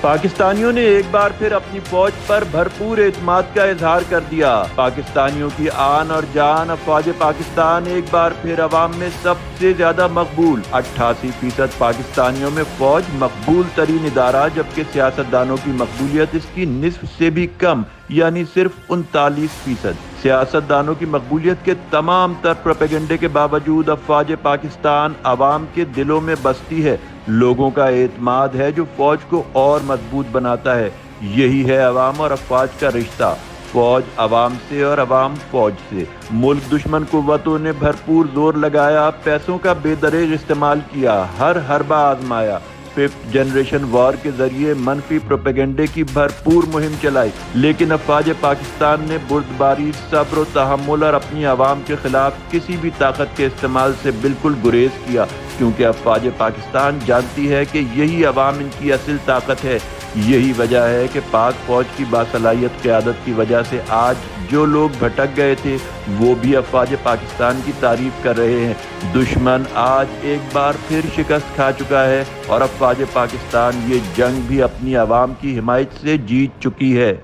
پاکستانیوں نے ایک بار پھر اپنی فوج پر بھرپور اعتماد کا اظہار کر دیا۔ پاکستانیوں کی آن اور جان افواج پاکستان ایک بار پھر عوام میں سب سے زیادہ مقبول۔ 88% پاکستانیوں میں فوج مقبول ترین ادارہ، جبکہ سیاستدانوں کی مقبولیت اس کی نصف سے بھی کم، یعنی صرف 39%۔ سیاستدانوں کی مقبولیت کے تمام تر پروپیگنڈے کے باوجود افواج پاکستان عوام کے دلوں میں بستی ہے۔ لوگوں کا اعتماد ہے جو فوج کو اور مضبوط بناتا ہے۔ یہی ہے عوام اور افواج کا رشتہ، فوج عوام سے اور عوام فوج سے۔ ملک دشمن قوتوں نے بھرپور زور لگایا، پیسوں کا بے دریغ استعمال کیا، ہر حربہ آزمایا، 5th جنریشن وار کے ذریعے منفی پروپیگنڈے کی بھرپور مہم چلائی، لیکن افواج پاکستان نے بردباری، صبر و تحمل اور اپنی عوام کے خلاف کسی بھی طاقت کے استعمال سے بالکل گریز کیا، کیونکہ افواج پاکستان جانتی ہے کہ یہی عوام ان کی اصل طاقت ہے۔ یہی وجہ ہے کہ پاک فوج کی باصلاحیت قیادت کی وجہ سے آج جو لوگ بھٹک گئے تھے وہ بھی افواج پاکستان کی تعریف کر رہے ہیں۔ دشمن آج ایک بار پھر شکست کھا چکا ہے اور افواج پاکستان یہ جنگ بھی اپنی عوام کی حمایت سے جیت چکی ہے۔